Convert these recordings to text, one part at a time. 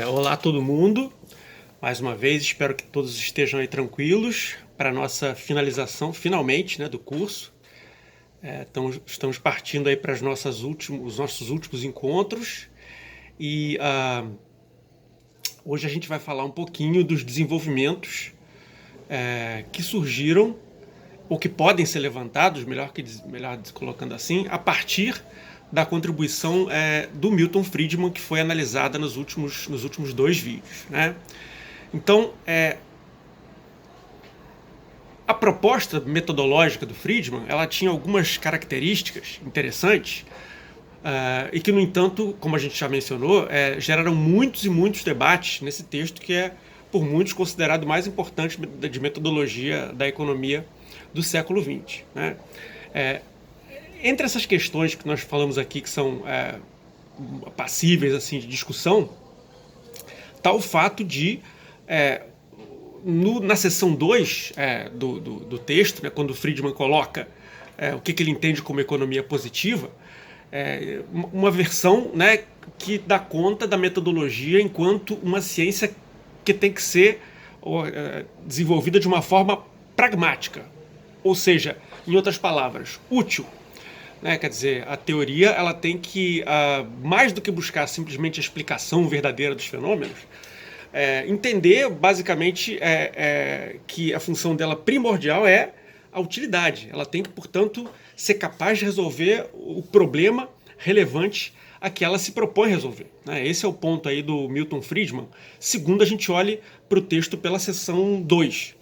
Olá todo mundo, mais uma vez espero que todos estejam aí tranquilos para a nossa finalização, finalmente, né, do curso. Estamos partindo aí para os nossos últimos encontros e hoje a gente vai falar um pouquinho dos desenvolvimentos que surgiram ou que podem ser levantados, melhor colocando assim, a partir da contribuição do Milton Friedman, que foi analisada nos últimos dois vídeos, né? Então, a proposta metodológica do Friedman, ela tinha algumas características interessantes e que, no entanto, como a gente já mencionou, geraram muitos e muitos debates nesse texto que é, por muitos, considerado o mais importante de metodologia da economia do século XX, né? Entre essas questões que nós falamos aqui, que são passíveis assim, de discussão, está o fato de, na seção 2 do texto, né, quando o Friedman coloca o que ele entende como economia positiva, uma versão, né, que dá conta da metodologia enquanto uma ciência que tem que ser desenvolvida de uma forma pragmática, ou seja, em outras palavras, útil. Né? Quer dizer, a teoria ela tem que, mais do que buscar simplesmente a explicação verdadeira dos fenômenos, entender basicamente que a função dela primordial é a utilidade. Ela tem que, portanto, ser capaz de resolver o problema relevante a que ela se propõe resolver. Né? Esse é o ponto aí do Milton Friedman, segundo a gente olhe para o texto pela seção 2.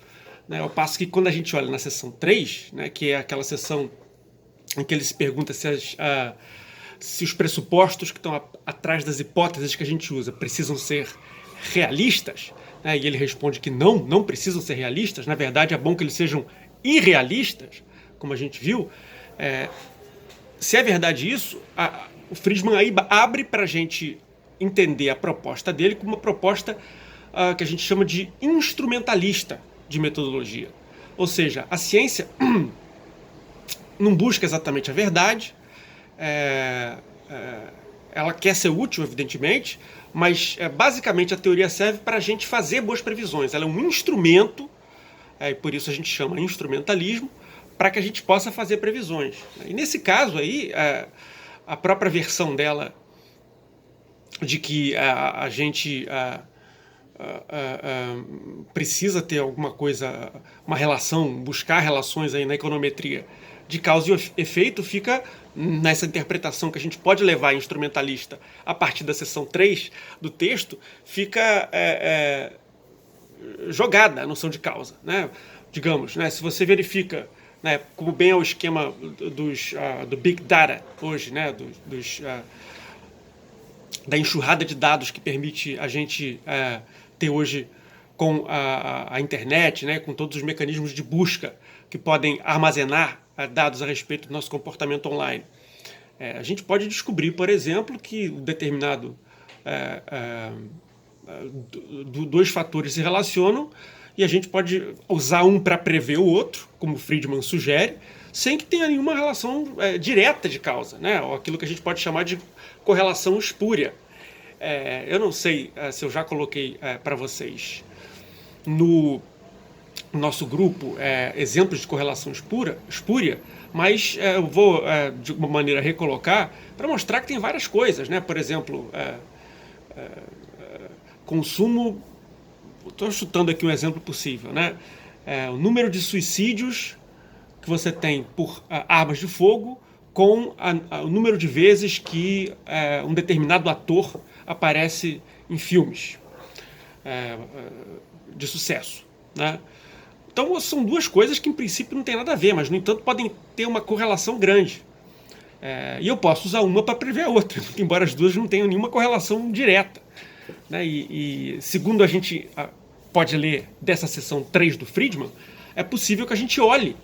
Né? Ao passo que quando a gente olha na seção 3, né, que é aquela seção em que ele se pergunta se os pressupostos que estão atrás das hipóteses que a gente usa precisam ser realistas, né? E ele responde que não precisam ser realistas. Na verdade, é bom que eles sejam irrealistas, como a gente viu. Se é verdade isso, o Friedman aí abre para a gente entender a proposta dele como uma proposta que a gente chama de instrumentalista de metodologia. Ou seja, a ciência não busca exatamente a verdade, ela quer ser útil, evidentemente, mas basicamente a teoria serve para a gente fazer boas previsões. Ela é um instrumento, e por isso a gente chama instrumentalismo, para que a gente possa fazer previsões. E nesse caso aí, a própria versão dela de que a gente precisa ter alguma coisa, uma relação, buscar relações aí na econometria de causa e efeito, fica nessa interpretação que a gente pode levar instrumentalista a partir da seção 3 do texto, fica jogada a noção de causa, né? Digamos, né, se você verifica, né, como bem é o esquema do Big Data hoje, né, da enxurrada de dados que permite a gente ter hoje com a internet, né, com todos os mecanismos de busca que podem armazenar dados a respeito do nosso comportamento online. A gente pode descobrir, por exemplo, que determinado dois fatores se relacionam e a gente pode usar um para prever o outro, como Friedman sugere, sem que tenha nenhuma relação direta de causa, né? Ou aquilo que a gente pode chamar de correlação espúria. Eu não sei se eu já coloquei para vocês no nosso grupo exemplos de correlação espúria, mas eu vou de uma maneira recolocar para mostrar que tem várias coisas, né? Por exemplo, consumo. Estou chutando aqui um exemplo possível, né? O número de suicídios que você tem por armas de fogo com o número de vezes que um determinado ator aparece em filmes de sucesso, né? Então são duas coisas que em princípio não tem nada a ver, mas no entanto podem ter uma correlação grande. E eu posso usar uma para prever a outra, embora as duas não tenham nenhuma correlação direta. Né? E segundo a gente pode ler dessa seção 3 do Friedman, é possível que a gente olhe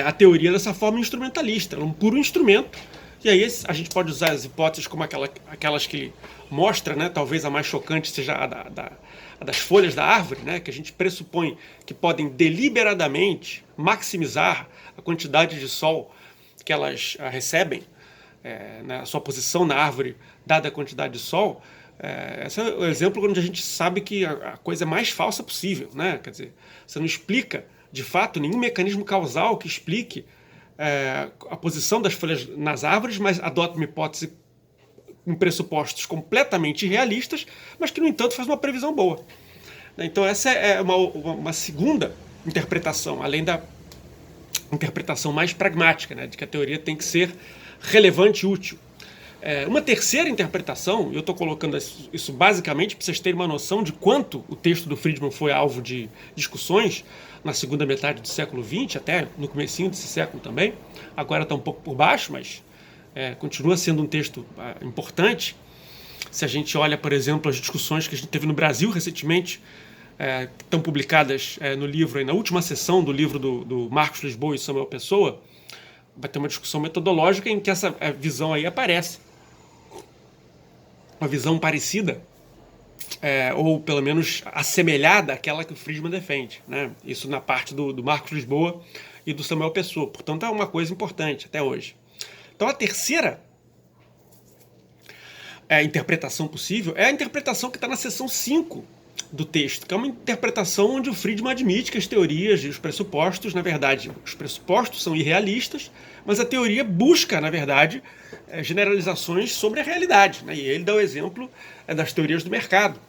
a teoria dessa forma instrumentalista, um puro instrumento. E aí a gente pode usar as hipóteses como aquelas que ele mostra, né? Talvez a mais chocante seja a das folhas da árvore, né? Que a gente pressupõe que podem deliberadamente maximizar a quantidade de sol que elas recebem, na sua posição na árvore, dada a quantidade de sol, Esse é o exemplo onde a gente sabe que a coisa é mais falsa possível, né? Quer dizer, você não explica, de fato, nenhum mecanismo causal que explique a posição das folhas nas árvores, mas adota uma hipótese com pressupostos completamente irrealistas, mas que, no entanto, faz uma previsão boa. Então essa é uma segunda interpretação, além da interpretação mais pragmática, né, de que a teoria tem que ser relevante e útil. Uma terceira interpretação, e eu estou colocando isso basicamente para vocês terem uma noção de quanto o texto do Friedman foi alvo de discussões na segunda metade do século XX, até no comecinho desse século também. Agora está um pouco por baixo, mas continua sendo um texto importante. Se a gente olha, por exemplo, as discussões que a gente teve no Brasil recentemente, que estão publicadas no livro, aí, na última sessão do livro do Marcos Lisboa e Samuel Pessoa, vai ter uma discussão metodológica em que essa visão aí aparece. Uma visão parecida, ou pelo menos assemelhada àquela que o Friedman defende, né? Isso na parte do Marcos Lisboa e do Samuel Pessoa. Portanto, é uma coisa importante até hoje. Então, a terceira interpretação possível é a interpretação que está na seção 5 do texto, que é uma interpretação onde o Friedman admite que as teorias e os pressupostos, na verdade, os pressupostos são irrealistas, mas a teoria busca, na verdade, generalizações sobre a realidade, né? E ele dá o exemplo das teorias do mercado,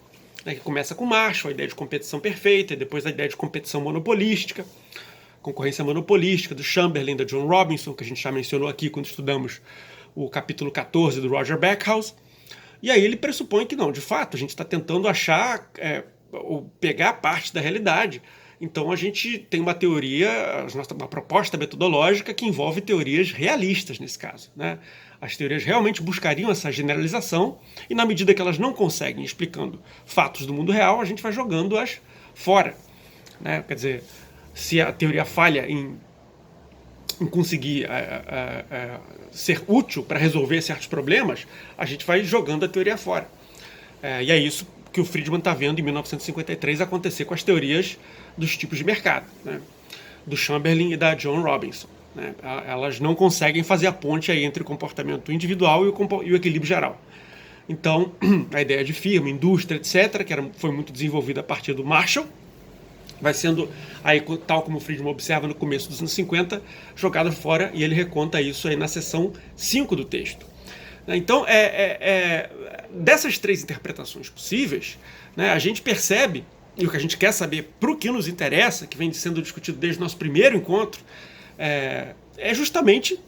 né, que começa com Marshall, a ideia de competição perfeita, e depois a ideia de competição monopolística, concorrência monopolística, do Chamberlain, da John Robinson, que a gente já mencionou aqui quando estudamos o capítulo 14 do Roger Backhouse. E aí ele pressupõe que não, de fato, a gente está tentando achar, ou pegar parte da realidade. Então a gente tem uma teoria, uma proposta metodológica que envolve teorias realistas nesse caso, né? As teorias realmente buscariam essa generalização e, na medida que elas não conseguem explicando fatos do mundo real, a gente vai jogando-as fora, né? Quer dizer, se a teoria falha em conseguir ser útil para resolver certos problemas, a gente vai jogando a teoria fora. E é isso que o Friedman está vendo em 1953 acontecer com as teorias dos tipos de mercado, né? Do Chamberlain e da John Robinson, né? Elas não conseguem fazer a ponte aí entre o comportamento individual e o equilíbrio geral. Então, a ideia de firma, indústria, etc., que foi muito desenvolvida a partir do Marshall, vai sendo, aí, tal como o Friedman observa no começo dos anos 50, jogada fora, e ele reconta isso aí na seção 5 do texto. Então, dessas três interpretações possíveis, né, a gente percebe, e o que a gente quer saber para o que nos interessa, que vem sendo discutido desde o nosso primeiro encontro, é justamente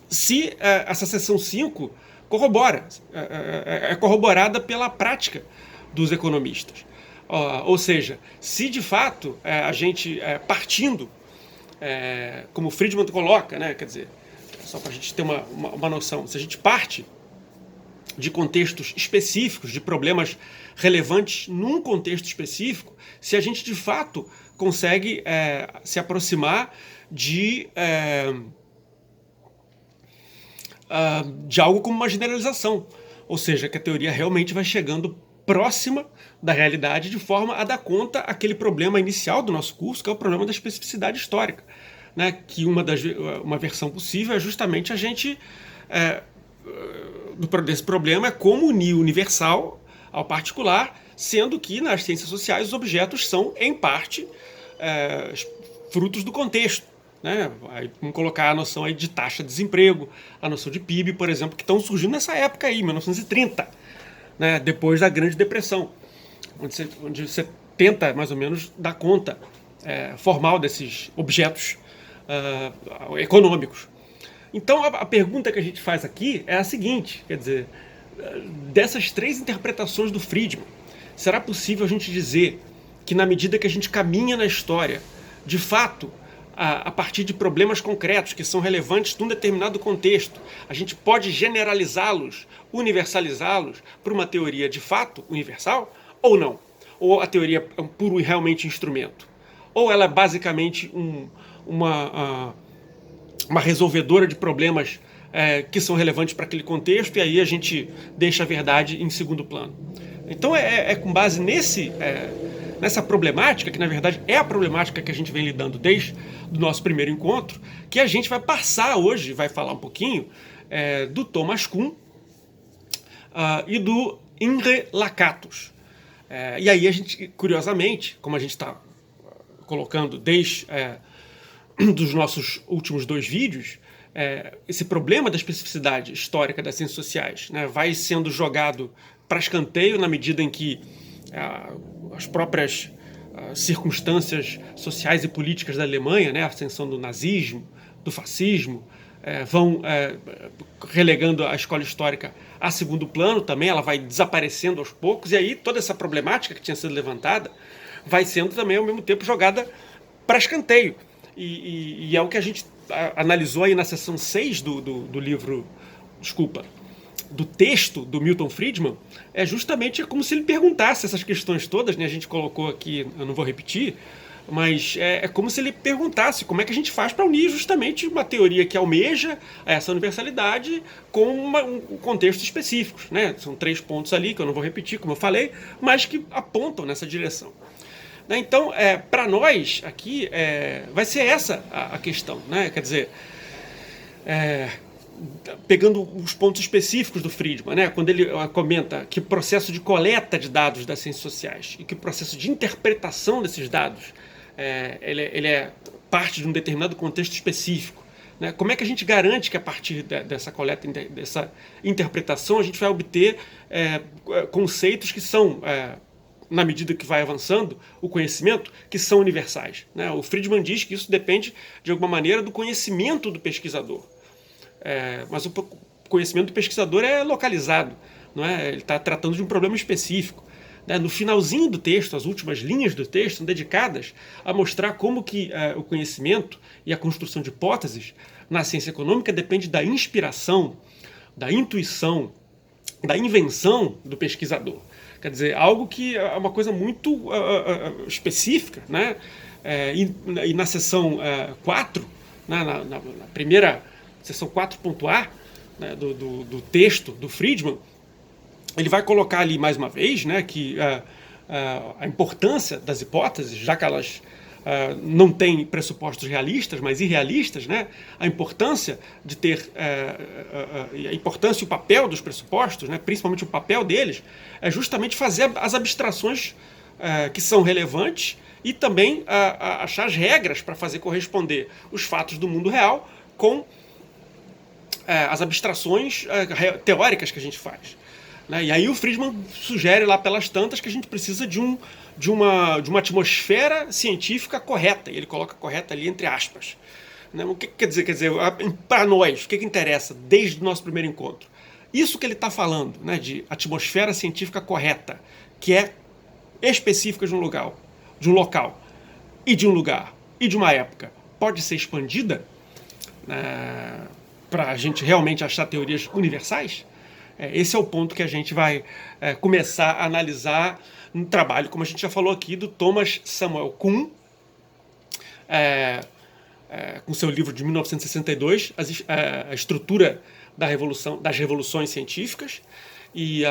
se essa seção 5 corrobora, é corroborada pela prática dos economistas. Ou seja, se de fato a gente partindo, como o Friedman coloca, né, quer dizer, só para a gente ter uma noção, se a gente parte de contextos específicos, de problemas relevantes num contexto específico, se a gente de fato consegue se aproximar de algo como uma generalização, ou seja, que a teoria realmente vai chegando próxima da realidade de forma a dar conta aquele problema inicial do nosso curso, que é o problema da especificidade histórica, né? Que uma versão possível é justamente a gente desse problema é como unir o universal ao particular, sendo que nas ciências sociais os objetos são, em parte, frutos do contexto, né? Aí, vamos colocar a noção aí de taxa de desemprego, a noção de PIB, por exemplo, que estão surgindo nessa época aí, 1930, né? Depois da Grande Depressão, onde você tenta, mais ou menos, dar conta formal desses objetos econômicos. Então, a pergunta que a gente faz aqui é a seguinte, quer dizer, dessas três interpretações do Friedman, será possível a gente dizer que, na medida que a gente caminha na história, de fato, a partir de problemas concretos que são relevantes num determinado contexto, a gente pode generalizá-los, universalizá-los para uma teoria de fato universal ou não? Ou a teoria é um puro e realmente instrumento? Ou ela é basicamente uma resolvedora de problemas que são relevantes para aquele contexto, e aí a gente deixa a verdade em segundo plano? Então com base nessa problemática, que na verdade é a problemática que a gente vem lidando desde o nosso primeiro encontro, que a gente vai passar hoje, vai falar um pouquinho do Thomas Kuhn e do in re lacatus. E aí a gente, curiosamente, como a gente está colocando desde dos nossos últimos 2 vídeos, esse problema da especificidade histórica das ciências sociais, né, vai sendo jogado para escanteio na medida em que as próprias circunstâncias sociais e políticas da Alemanha, né, a ascensão do nazismo, do fascismo, vão relegando a escola histórica a segundo plano também, ela vai desaparecendo aos poucos, e aí toda essa problemática que tinha sido levantada vai sendo também ao mesmo tempo jogada para escanteio. E é o que a gente analisou aí na seção 6 do livro, do texto do Milton Friedman, justamente como se ele perguntasse essas questões todas, né? A gente colocou aqui, eu não vou repetir, mas é como se ele perguntasse como é que a gente faz para unir justamente uma teoria que almeja essa universalidade com contextos específicos, né? São 3 pontos ali que eu não vou repetir, como eu falei, mas que apontam nessa direção. Então, para nós aqui, vai ser essa a questão, né? Quer dizer, pegando os pontos específicos do Friedman, né? Quando ele comenta que o processo de coleta de dados das ciências sociais e que o processo de interpretação desses dados ele é parte de um determinado contexto específico, né? Como é que a gente garante que a partir dessa coleta, dessa interpretação, a gente vai obter conceitos que são, na medida que vai avançando o conhecimento, que são universais, né? O Friedman diz que isso depende, de alguma maneira, do conhecimento do pesquisador. Mas o conhecimento do pesquisador é localizado, não é? Ele está tratando de um problema específico. Né? No finalzinho do texto, as últimas linhas do texto são dedicadas a mostrar como que o conhecimento e a construção de hipóteses na ciência econômica depende da inspiração, da intuição, da invenção do pesquisador. Quer dizer, algo que é uma coisa muito específica, né? E na seção 4, né? na primeira seção 4.A, né? do texto do Friedman, ele vai colocar ali mais uma vez, né? Que a importância das hipóteses, já que elas não têm pressupostos realistas, mas irrealistas, né? A importância de ter a importância e o papel dos pressupostos, né? Principalmente o papel deles, é justamente fazer as abstrações que são relevantes e também achar as regras para fazer corresponder os fatos do mundo real com as abstrações teóricas que a gente faz. Né? E aí o Friedman sugere lá pelas tantas que a gente precisa de uma atmosfera científica correta, e ele coloca correta ali entre aspas. Né? O que quer dizer? Quer dizer, para nós, o que interessa desde o nosso primeiro encontro? Isso que ele está falando, né, de atmosfera científica correta, que é específica de um local e de um lugar e de uma época, pode ser expandida para a gente realmente achar teorias universais? Esse é o ponto que a gente vai começar a analisar no trabalho, como a gente já falou aqui, do Thomas Samuel Kuhn, com seu livro de 1962, a estrutura das revoluções científicas, e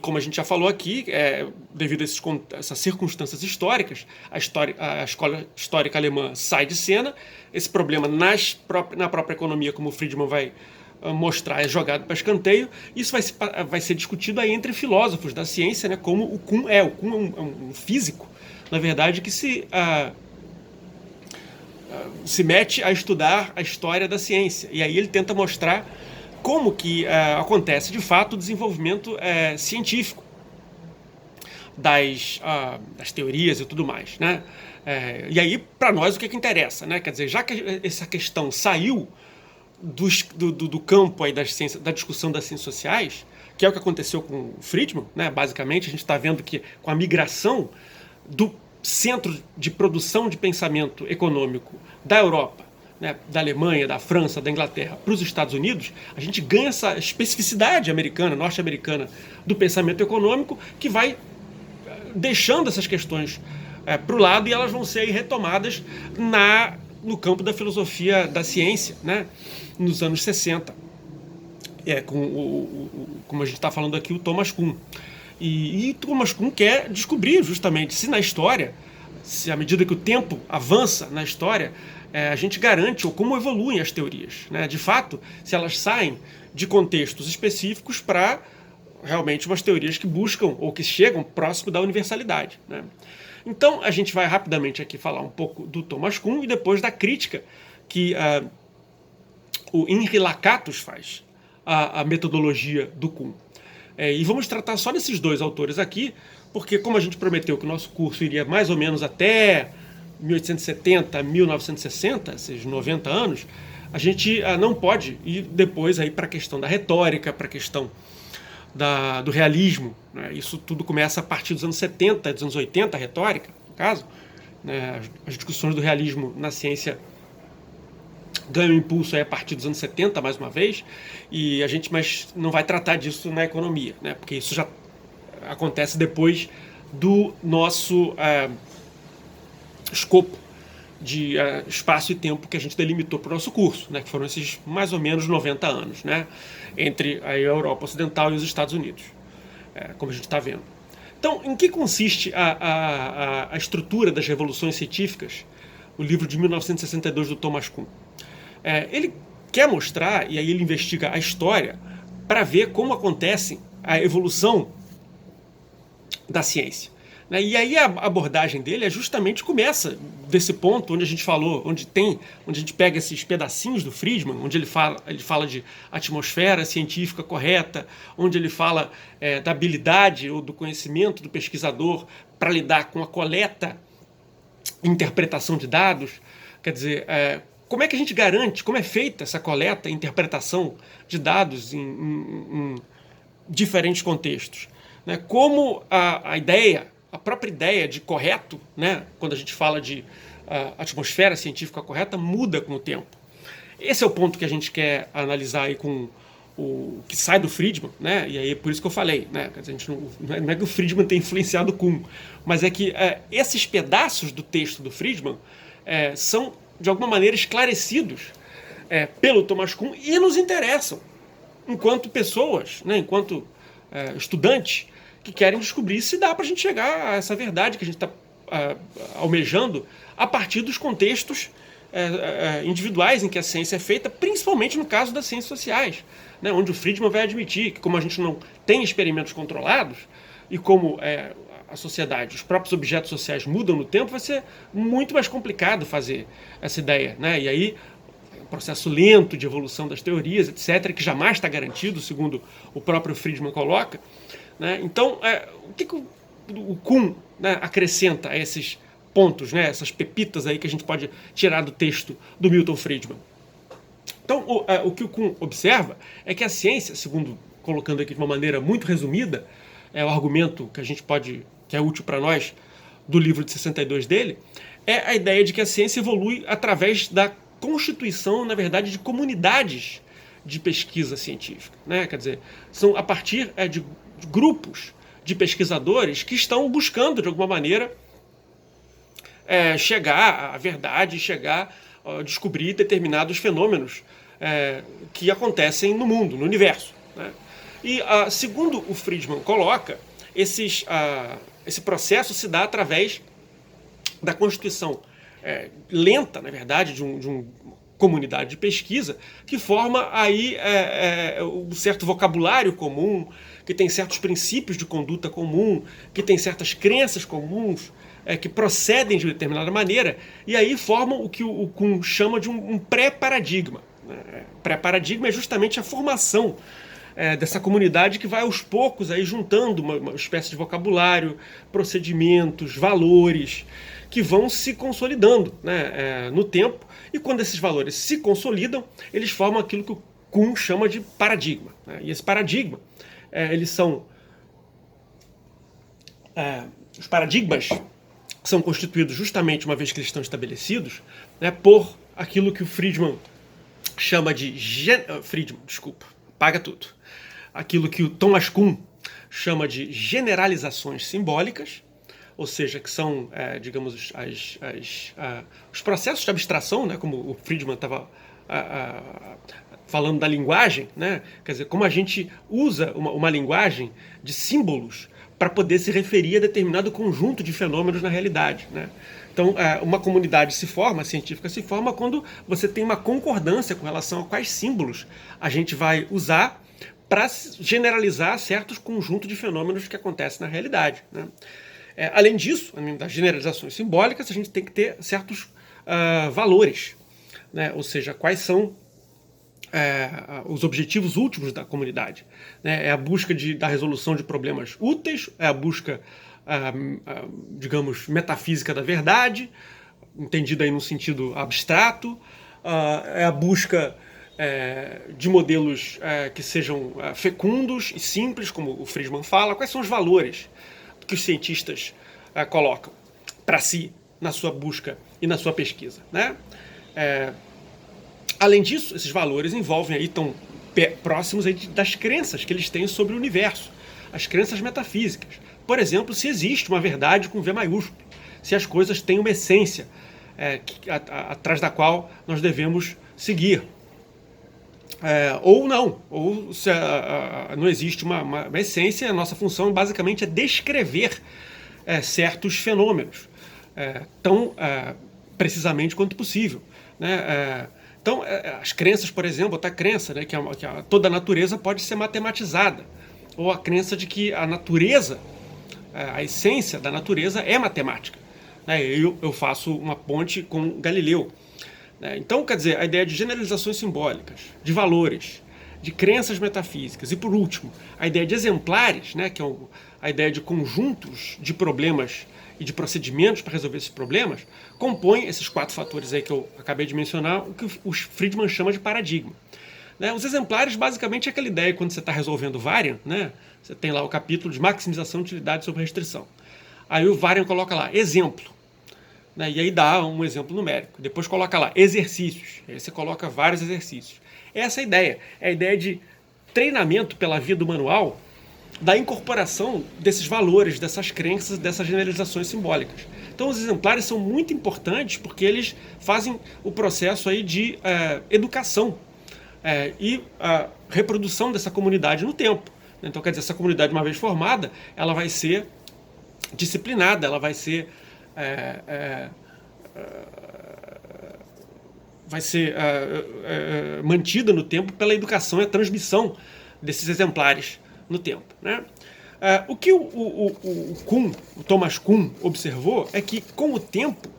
como a gente já falou aqui, devido a essas circunstâncias históricas, a escola histórica alemã sai de cena, esse problema na própria economia, como o Friedman vai mostrar, é jogado para escanteio. Isso vai ser discutido aí entre filósofos da ciência, né, como o Kuhn é. O Kuhn é um físico, na verdade, que se mete a estudar a história da ciência. E aí ele tenta mostrar como que acontece, de fato, o desenvolvimento científico das teorias e tudo mais, né? E aí, para nós, o que interessa, né? Quer dizer, já que essa questão saiu do campo aí da discussão das ciências sociais, que é o que aconteceu com o Friedman, né? Basicamente, a gente está vendo que com a migração do centro de produção de pensamento econômico da Europa, né, da Alemanha, da França, da Inglaterra para os Estados Unidos, a gente ganha essa especificidade norte-americana do pensamento econômico, que vai deixando essas questões para o lado, e elas vão ser retomadas no campo da filosofia da ciência, né, nos anos 60, como a gente está falando aqui, o Thomas Kuhn. E Thomas Kuhn quer descobrir justamente se na história, se à medida que o tempo avança na história, a gente garante ou como evoluem as teorias, né? De fato, se elas saem de contextos específicos para realmente umas teorias que buscam ou que chegam próximo da universalidade, né? Então a gente vai rapidamente aqui falar um pouco do Thomas Kuhn e depois da crítica que o Henri Lakatos faz à metodologia do Kuhn. E vamos tratar só desses dois autores aqui, porque como a gente prometeu que o nosso curso iria mais ou menos até 1870, 1960, esses 90 anos, a gente não pode ir depois para a questão da retórica, para a questão do realismo, né? Isso tudo começa a partir dos anos 70, dos anos 80, a retórica, no caso, né? As discussões do realismo na ciência ganham impulso a partir dos anos 70, mais uma vez, e a gente mas não vai tratar disso na economia, né? Porque isso já acontece depois do nosso escopo de espaço e tempo que a gente delimitou para o nosso curso, né, que foram esses mais ou menos 90 anos, né, entre a Europa Ocidental e os Estados Unidos, como a gente está vendo. Então, em que consiste a estrutura das revoluções científicas? O livro de 1962 do Thomas Kuhn. Ele quer mostrar, e aí ele investiga a história, para ver como acontece a evolução da ciência. E aí a abordagem dele justamente começa desse ponto onde a gente falou, onde a gente pega esses pedacinhos do Friedman, onde ele fala de atmosfera científica correta, onde ele fala da habilidade ou do conhecimento do pesquisador para lidar com a coleta e interpretação de dados. Quer dizer, como é que a gente garante, como é feita essa coleta e interpretação de dados em diferentes contextos? Como a própria ideia de correto, né, quando a gente fala de atmosfera científica correta, muda com o tempo. Esse é o ponto que a gente quer analisar aí com o que sai do Friedman, né, e aí é por isso que eu falei, né, a gente não é que o Friedman tenha influenciado o Kuhn, mas é que esses pedaços do texto do Friedman são, de alguma maneira, esclarecidos pelo Thomas Kuhn e nos interessam, enquanto pessoas, né, enquanto estudantes, que querem descobrir se dá para a gente chegar a essa verdade que a gente está almejando a partir dos contextos individuais em que a ciência é feita, principalmente no caso das ciências sociais, né, onde o Friedman vai admitir que, como a gente não tem experimentos controlados e como a sociedade, os próprios objetos sociais mudam no tempo, vai ser muito mais complicado fazer essa ideia, né? E aí um processo lento de evolução das teorias, etc., que jamais está garantido, segundo o próprio Friedman coloca, né? Então, o que o Kuhn, né, acrescenta a esses pontos, né, essas pepitas aí que a gente pode tirar do texto do Milton Friedman? Então, o que o Kuhn observa é que a ciência, segundo colocando aqui de uma maneira muito resumida, o argumento que a gente que é útil para nós do livro de 62 dele, é a ideia de que a ciência evolui através da constituição, na verdade, de comunidades de pesquisa científica, né? Quer dizer, são a partir de grupos de pesquisadores que estão buscando, de alguma maneira, chegar à verdade, chegar a descobrir determinados fenômenos que acontecem no mundo, no universo, né? E, segundo o Friedman coloca, esse processo se dá através da constituição lenta, na verdade, de uma comunidade de pesquisa que forma aí um certo vocabulário comum, que tem certos princípios de conduta comum, que tem certas crenças comuns, que procedem de determinada maneira, e aí formam o que o Kuhn chama de um pré-paradigma. Pré-paradigma é justamente a formação dessa comunidade que vai aos poucos aí juntando uma espécie de vocabulário, procedimentos, valores, que vão se consolidando, né, no tempo, e quando esses valores se consolidam, eles formam aquilo que o Kuhn chama de paradigma, né? E esse paradigma, eles são... os paradigmas são constituídos justamente, uma vez que eles estão estabelecidos, né, por aquilo que o Friedman chama de... Friedman, desculpa, apaga tudo. Aquilo que o Thomas Kuhn chama de generalizações simbólicas, ou seja, que são, digamos, os processos de abstração, né, como o Friedman estava falando da linguagem, né, quer dizer, como a gente usa uma linguagem de símbolos para poder se referir a determinado conjunto de fenômenos na realidade, né? Então, uma comunidade científica se forma quando você tem uma concordância com relação a quais símbolos a gente vai usar para generalizar certos conjuntos de fenômenos que acontecem na realidade, né? Além disso, além das generalizações simbólicas, a gente tem que ter certos valores, né? Ou seja, quais são os objetivos últimos da comunidade, né? É a busca da resolução de problemas úteis, é a busca, digamos, metafísica da verdade, entendida aí no sentido abstrato, é a busca de modelos que sejam fecundos e simples, como o Friedman fala. Quais são os valores que os cientistas colocam para si na sua busca e na sua pesquisa, né? Além disso, esses valores envolvem aí, tão próximos aí das crenças que eles têm sobre o universo, as crenças metafísicas. Por exemplo, se existe uma verdade com V maiúsculo, se as coisas têm uma essência atrás da qual nós devemos seguir. Ou não, ou se não existe uma essência, a nossa função basicamente é descrever certos fenômenos tão precisamente quanto possível, né? Então, as crenças, por exemplo, a crença, né, que toda a natureza pode ser matematizada, ou a crença de que a natureza, a essência da natureza é matemática, né? Eu faço uma ponte com Galileu. Então, quer dizer, a ideia de generalizações simbólicas, de valores, de crenças metafísicas e, por último, a ideia de exemplares, né, que é a ideia de conjuntos de problemas e de procedimentos para resolver esses problemas, compõem esses 4 fatores aí que eu acabei de mencionar, o que o Friedman chama de paradigma. Né? Os exemplares, basicamente, é aquela ideia quando você está resolvendo variant, né? Você tem lá o capítulo de maximização de utilidade sobre restrição. Aí o variant coloca lá, exemplo. Né? E aí dá um exemplo numérico. Depois coloca lá, exercícios. Aí você coloca vários exercícios. Essa é a ideia. É a ideia de treinamento pela via do manual, da incorporação desses valores, dessas crenças, dessas generalizações simbólicas. Então os exemplares são muito importantes porque eles fazem o processo aí de educação e reprodução dessa comunidade no tempo. Então, quer dizer, essa comunidade, uma vez formada, ela vai ser disciplinada, ela vai ser mantida no tempo pela educação e a transmissão desses exemplares no tempo, né? O que o Thomas Kuhn observou é que, com o tempo,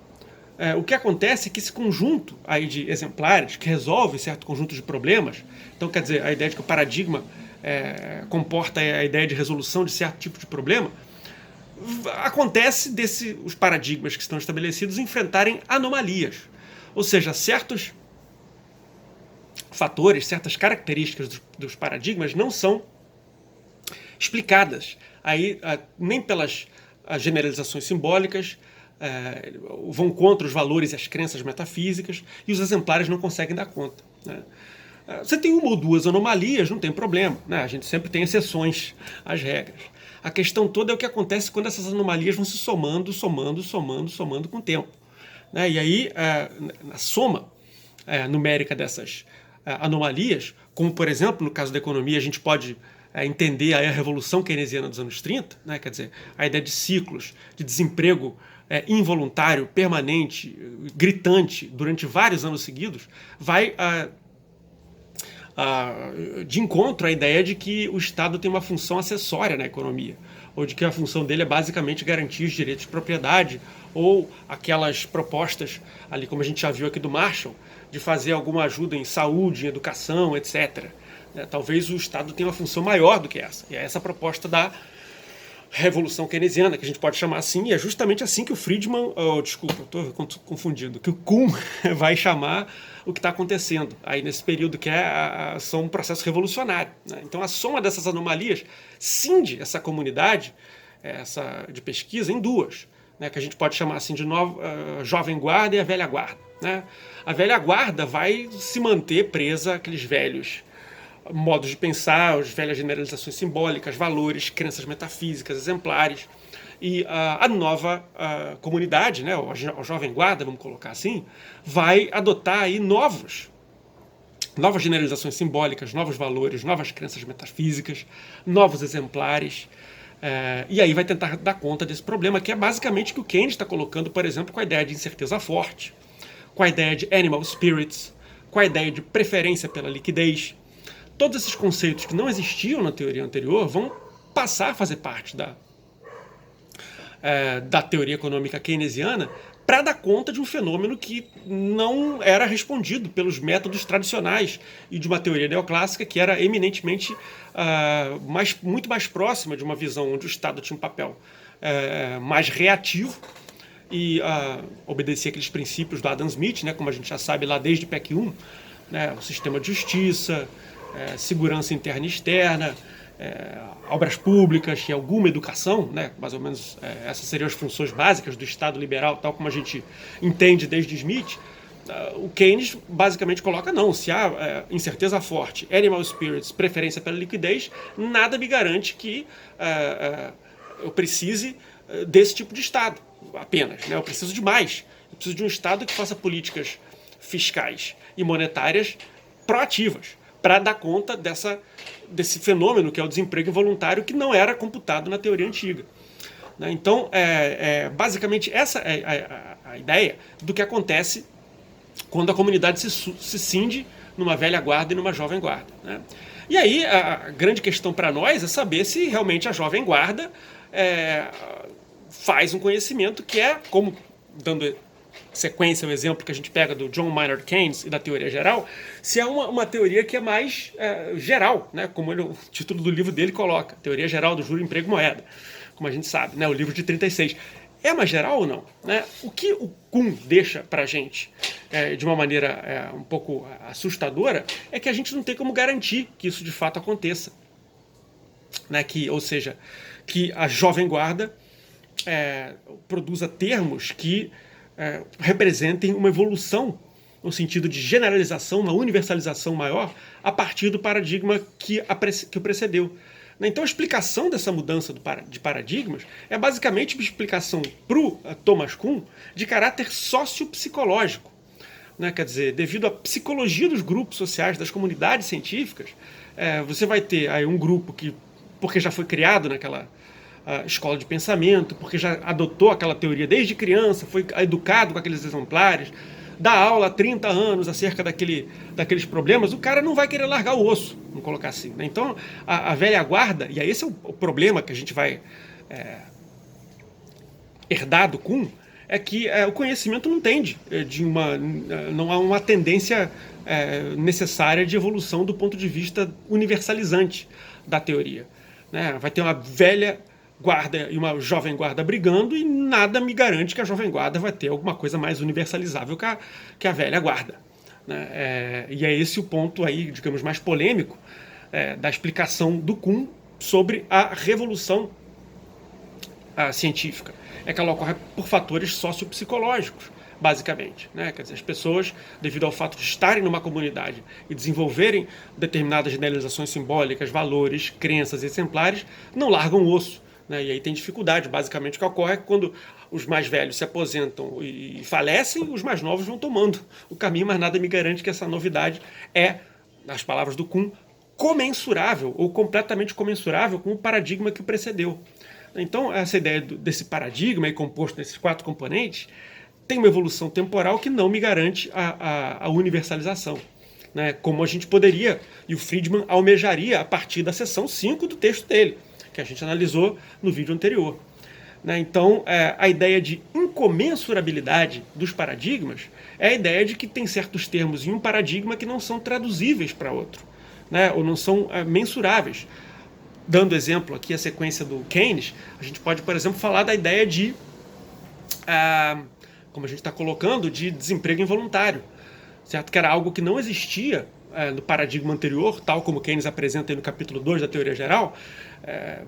o que acontece é que esse conjunto aí de exemplares que resolve certo conjunto de problemas, então quer dizer, a ideia de que o paradigma comporta a ideia de resolução de certo tipo de problema, acontece os paradigmas que estão estabelecidos enfrentarem anomalias, ou seja, certos fatores, certas características dos paradigmas não são explicadas aí, nem pelas generalizações simbólicas, vão contra os valores e as crenças metafísicas, e os exemplares não conseguem dar conta, né? Você tem uma ou duas anomalias, não tem problema, né? A gente sempre tem exceções às regras. A questão toda é o que acontece quando essas anomalias vão se somando com o tempo, né? E aí, a soma numérica dessas anomalias, como por exemplo, no caso da economia, a gente pode entender aí a revolução keynesiana dos anos 30, né? Quer dizer, a ideia de ciclos, de desemprego involuntário, permanente, gritante, durante vários anos seguidos, vai de encontro à ideia de que o Estado tem uma função acessória na economia, ou de que a função dele é basicamente garantir os direitos de propriedade, ou aquelas propostas, ali como a gente já viu aqui do Marshall, de fazer alguma ajuda em saúde, em educação, etc. Talvez o Estado tenha uma função maior do que essa. E é essa a proposta da revolução keynesiana, que a gente pode chamar assim, e é justamente assim que o Friedman, desculpa, estou confundido, que o Kuhn vai chamar o que está acontecendo aí nesse período, que são um processo revolucionário, né? Então a soma dessas anomalias cinde essa comunidade de pesquisa em duas, né, que a gente pode chamar assim de jovem guarda e a velha guarda, né? A velha guarda vai se manter presa àqueles velhos modos de pensar, as velhas generalizações simbólicas, valores, crenças metafísicas, exemplares. E a nova comunidade, né, a jovem guarda, vamos colocar assim, vai adotar aí novas generalizações simbólicas, novos valores, novas crenças metafísicas, novos exemplares. E aí vai tentar dar conta desse problema, que é basicamente o que o Keynes está colocando, por exemplo, com a ideia de incerteza forte, com a ideia de animal spirits, com a ideia de preferência pela liquidez. todos esses conceitos que não existiam na teoria anterior vão passar a fazer parte da teoria econômica keynesiana para dar conta de um fenômeno que não era respondido pelos métodos tradicionais e de uma teoria neoclássica que era eminentemente muito mais próxima de uma visão onde o Estado tinha um papel mais reativo e obedecia aqueles princípios do Adam Smith, né, como a gente já sabe lá desde PEC 1, né, o sistema de justiça, segurança interna e externa, obras públicas e alguma educação, né, mais ou menos essas seriam as funções básicas do Estado liberal, tal como a gente entende desde Smith. O Keynes basicamente coloca, não, se há incerteza forte, animal spirits, preferência pela liquidez, nada me garante que eu precise desse tipo de Estado apenas, né? Eu preciso de mais, eu preciso de um Estado que faça políticas fiscais e monetárias proativas para dar conta desse fenômeno que é o desemprego involuntário que não era computado na teoria antiga. Então, basicamente, essa é a ideia do que acontece quando a comunidade se cinde numa velha guarda e numa jovem guarda, né? E aí, a grande questão para nós é saber se realmente a jovem guarda faz um conhecimento que como, dando sequência, o exemplo que a gente pega do John Maynard Keynes e da teoria geral, se é uma teoria que é mais geral, né? Como o título do livro dele coloca, Teoria Geral do Juro, Emprego e Moeda, como a gente sabe, né? O livro de 36. É mais geral ou não? Né? O que o Kuhn deixa para a gente de uma maneira um pouco assustadora é que a gente não tem como garantir que isso de fato aconteça. Né? Ou seja, que a jovem guarda produza termos que representem uma evolução no sentido de generalização, uma universalização maior a partir do paradigma que o precedeu. Então a explicação dessa mudança de paradigmas é basicamente uma explicação para o Thomas Kuhn de caráter sociopsicológico. Né? Quer dizer, devido à psicologia dos grupos sociais, das comunidades científicas, você vai ter aí um grupo que, porque já foi criado naquela escola de pensamento, porque já adotou aquela teoria desde criança, foi educado com aqueles exemplares, dá aula há 30 anos acerca daqueles problemas, o cara não vai querer largar o osso, vamos colocar assim. Né? Então, a velha guarda, e aí esse é o problema que a gente vai herdar do Kuhn, é que o conhecimento não tende não há uma tendência necessária de evolução do ponto de vista universalizante da teoria. Né? Vai ter uma velha guarda e uma jovem guarda brigando e nada me garante que a jovem guarda vai ter alguma coisa mais universalizável que a velha guarda. Né? E é esse o ponto aí, digamos, mais polêmico da explicação do Kuhn sobre a revolução científica. É que ela ocorre por fatores sociopsicológicos, basicamente. Né? Quer dizer, as pessoas, devido ao fato de estarem numa comunidade e desenvolverem determinadas generalizações simbólicas, valores, crenças exemplares, não largam o osso. Né? E aí tem dificuldade. Basicamente, o que ocorre é que quando os mais velhos se aposentam e falecem, os mais novos vão tomando o caminho, mas nada me garante que essa novidade nas palavras do Kuhn, comensurável ou completamente comensurável com o paradigma que o precedeu. Então, essa ideia desse paradigma composto desses 4 componentes tem uma evolução temporal que não me garante a universalização. Né? Como a gente poderia, e o Friedman almejaria a partir da seção 5 do texto dele, que a gente analisou no vídeo anterior. Né? Então, a ideia de incomensurabilidade dos paradigmas é a ideia de que tem certos termos em um paradigma que não são traduzíveis para outro, né? Ou não são mensuráveis. Dando exemplo aqui a sequência do Keynes, a gente pode, por exemplo, falar da ideia de, como a gente está colocando, de desemprego involuntário, certo? Que era algo que não existia no paradigma anterior, tal como Keynes apresenta aí no capítulo 2 da teoria geral.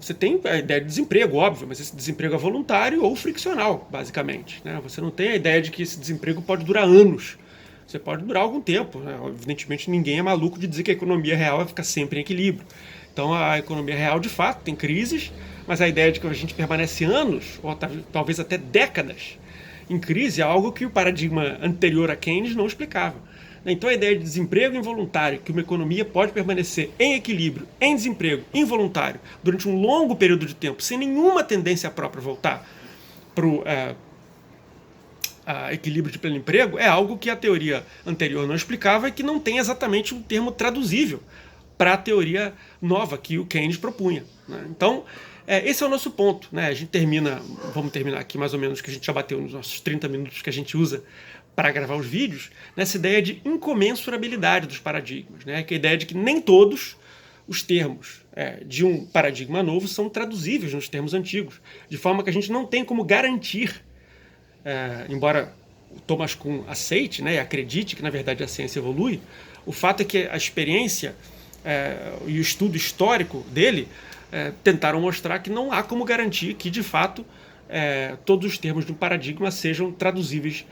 Você tem a ideia de desemprego, óbvio, mas esse desemprego é voluntário ou friccional, basicamente. Né? Você não tem a ideia de que esse desemprego pode durar anos. Você pode durar algum tempo. Né? Evidentemente, ninguém é maluco de dizer que a economia real vai ficar sempre em equilíbrio. Então, a economia real, de fato, tem crises, mas a ideia de que a gente permanece anos, ou talvez até décadas, em crise é algo que o paradigma anterior a Keynes não explicava. Então, a ideia de desemprego involuntário, que uma economia pode permanecer em equilíbrio, em desemprego involuntário, durante um longo período de tempo, sem nenhuma tendência própria a voltar para o equilíbrio de pleno emprego, é algo que a teoria anterior não explicava e que não tem exatamente um termo traduzível para a teoria nova que o Keynes propunha, né? Então, esse é o nosso ponto, né? A gente vamos terminar aqui mais ou menos, que a gente já bateu nos nossos 30 minutos que a gente usa para gravar os vídeos, nessa ideia de incomensurabilidade dos paradigmas, né? Que é a ideia de que nem todos os termos de um paradigma novo são traduzíveis nos termos antigos, de forma que a gente não tem como garantir, embora o Thomas Kuhn aceite, né, e acredite que na verdade a ciência evolui, o fato é que a experiência e o estudo histórico dele tentaram mostrar que não há como garantir que de fato todos os termos de um paradigma sejam traduzíveis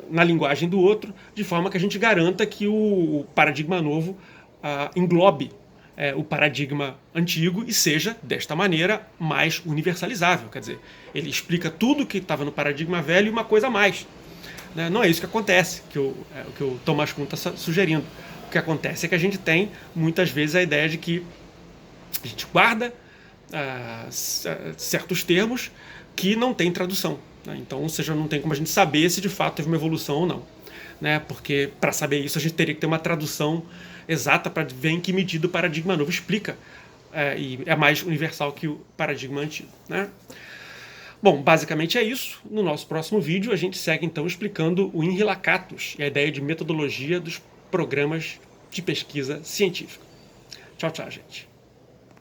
na linguagem do outro, de forma que a gente garanta que o paradigma novo englobe o paradigma antigo e seja, desta maneira, mais universalizável. Quer dizer, ele explica tudo que estava no paradigma velho e uma coisa a mais, né? Não é isso que acontece, que o Thomas Kuhn está sugerindo. O que acontece é que a gente tem, muitas vezes, a ideia de que a gente guarda certos termos que não tem tradução, né? Então, ou seja, não tem como a gente saber se de fato teve uma evolução ou não, né? Porque para saber isso a gente teria que ter uma tradução exata para ver em que medida o paradigma novo explica e é mais universal que o paradigma antigo, né? Bom, basicamente é isso. No nosso próximo vídeo a gente segue então explicando o Enrilacatus e a ideia de metodologia dos programas de pesquisa científica. Tchau, tchau, gente.